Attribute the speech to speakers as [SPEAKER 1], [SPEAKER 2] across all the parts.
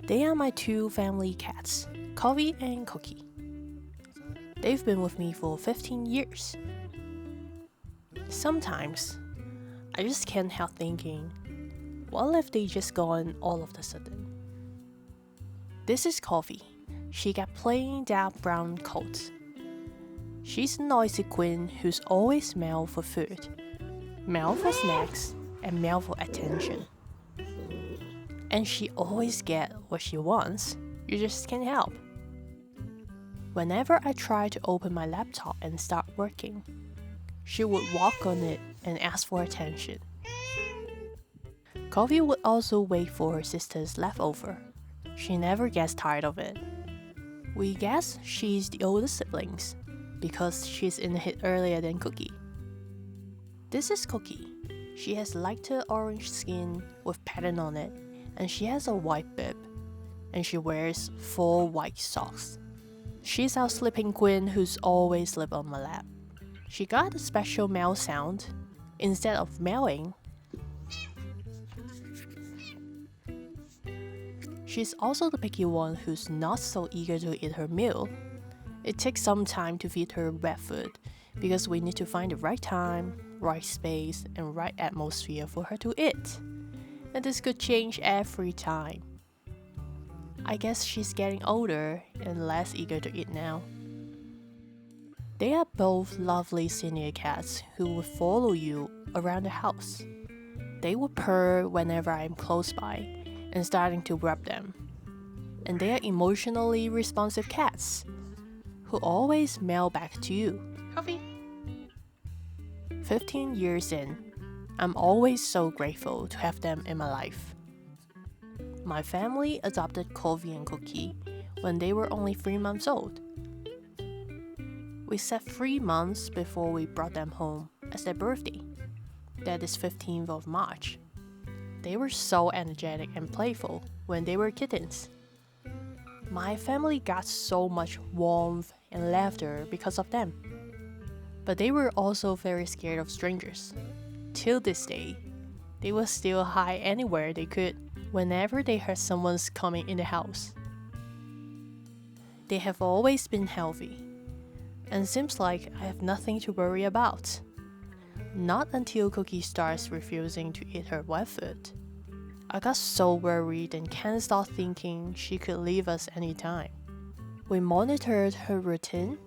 [SPEAKER 1] They are my two family cats, Coffee and Cookie. They've been with me for 15 years. Sometimes, I just can't help thinking, what if they just gone all of a sudden? This is Coffee. She got plain dark brown coat. She's a noisy queen who's always meow for food, meow for snacks, and meow for attention. And she always get what she wants. You just can't help. Whenever I try to open my laptop and start working, she would walk on it and ask for attention. Coffee would also wait for her sister's leftover. She never gets tired of it. We guess she's the oldest siblings because she's in the hit earlier than Cookie. This is Cookie. She has lighter orange skin with pattern on it, and she has a white bib, and she wears 4 white socks. She's our sleeping queen who's always slept on my lap. She got a special meow sound. Instead of meowing, she's also the picky one who's not so eager to eat her meal. It takes some time to feed her wet food because we need to find the right time, right space, and right atmosphere for her to eat. And this could change every time. I guess she's getting older and less eager to eat now. They are both lovely senior cats who will follow you around the house. They will purr whenever I'm close by and starting to rub them. And they are emotionally responsive cats who always meow back to you. Coffee. 15 years in, I'm always so grateful to have them in my life. My family adopted Coffee and Cookie when they were only 3 months old. We set 3 months before we brought them home as their birthday. That is 15th of March. They were so energetic and playful when they were kittens. My family got so much warmth and laughter because of them. But they were also very scared of strangers. Till this day, they will still hide anywhere they could whenever they heard someone's coming in the house. They have always been healthy, and seems like I have nothing to worry about. Not until Cookie starts refusing to eat her wet food. I got so worried and can't stop thinking she could leave us anytime. We monitored her routine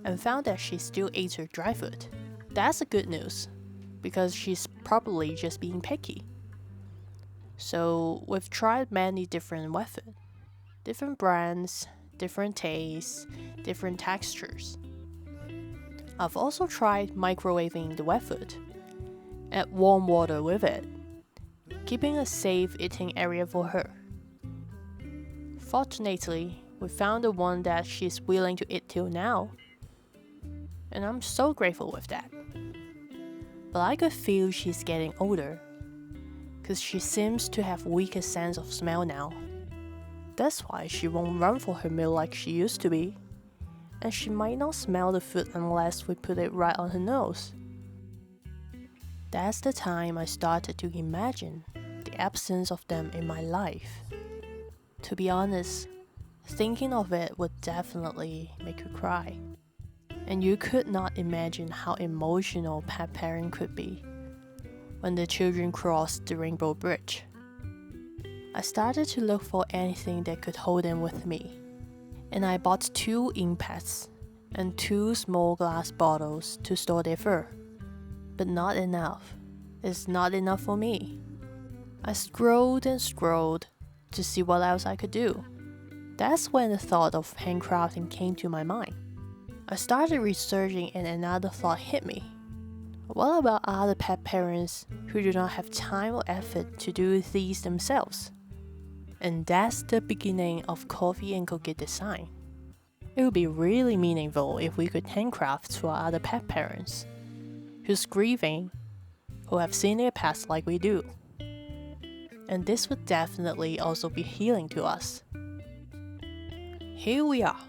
[SPEAKER 1] and found that she still eats her dry food. That's the good news, because she's probably just being picky. So we've tried many different wet food, different brands, different tastes, different textures. I've also tried microwaving the wet food. Add warm water with it, keeping a safe eating area for her. Fortunately, we found the one that she's willing to eat till now. And I'm so grateful with that. But I could feel she's getting older, because she seems to have weaker sense of smell now. That's why she won't run for her meal like she used to be. And she might not smell the food unless we put it right on her nose. That's the time I started to imagine the absence of them in my life. To be honest, thinking of it would definitely make you cry. And you could not imagine how emotional pet parent could be when the children crossed the rainbow bridge. I started to look for anything that could hold them with me. And I bought 2 ink pads and 2 small glass bottles to store their fur. But not enough. It's not enough for me. I scrolled and scrolled to see what else I could do. That's when the thought of handcrafting came to my mind. I started researching and another thought hit me. What about other pet parents who do not have time or effort to do these themselves? And that's the beginning of Coffee and Cookie design. It would be really meaningful if we could handcraft to our other pet parents who's grieving, who have seen their pets like we do. And this would definitely also be healing to us. Here we are,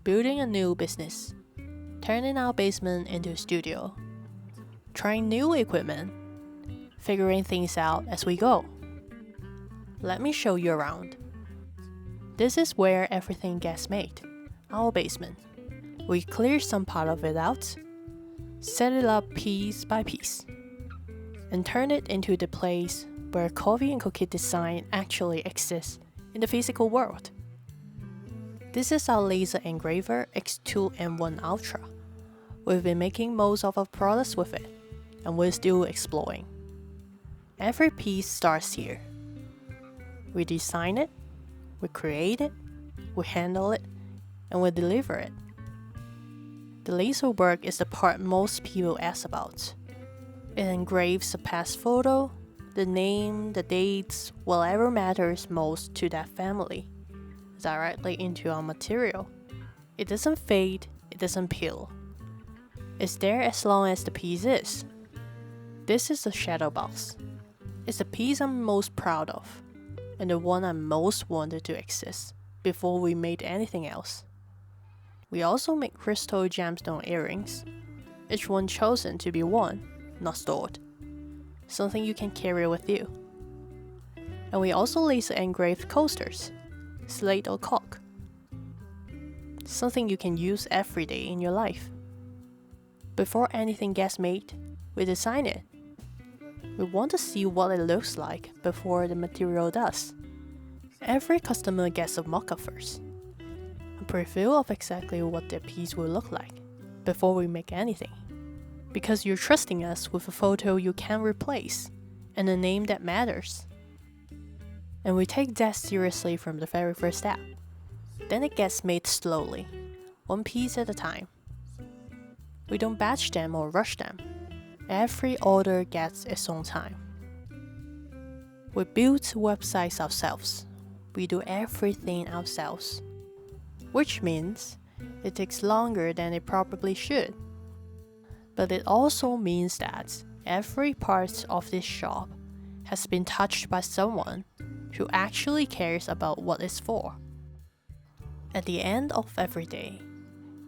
[SPEAKER 1] building a new business, turning our basement into a studio, trying new equipment, figuring things out as we go. Let me show you around. This is where everything gets made, our basement. We clear some part of it out, set it up piece by piece, and turn it into the place where coffee and cookie design actually exists in the physical world. This is our laser engraver X2M1 Ultra. We've been making most of our products with it, and we're still exploring. Every piece starts here. We design it, we create it, we handle it, and we deliver it. The laser work is the part most people ask about. It engraves the past photo, the name, the dates, whatever matters most to that family, directly into our material. It doesn't fade, it doesn't peel. It's there as long as the piece is. This is the shadow box. It's the piece I'm most proud of, and the one I most wanted to exist before we made anything else. We also make crystal gemstone earrings, each one chosen to be worn, not stored. Something you can carry with you. And we also laser engraved coasters, slate or cork. Something you can use every day in your life. Before anything gets made, we design it. We want to see what it looks like before the material does. Every customer gets a mock-up first, a preview of exactly what their piece will look like before we make anything. Because you're trusting us with a photo you can't replace and a name that matters. And we take that seriously from the very first step. Then it gets made slowly, one piece at a time. We don't batch them or rush them. Every order gets its own time. We build websites ourselves. We do everything ourselves. Which means it takes longer than it probably should. But it also means that every part of this shop has been touched by someone who actually cares about what it's for. At the end of every day,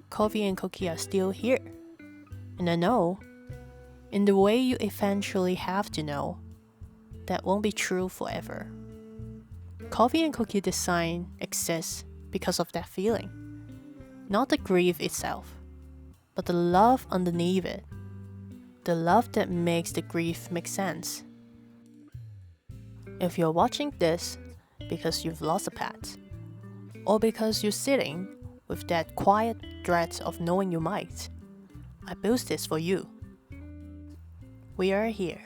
[SPEAKER 1] coffee and cookie are still here. And I know, in the way you eventually have to know, that won't be true forever. Coffee and cookie design exists because of that feeling. Not the grief itself, but the love underneath it. The love that makes the grief make sense. If you're watching this because you've lost a pet, or because you're sitting with that quiet dread of knowing you might, I built this for you. We are here.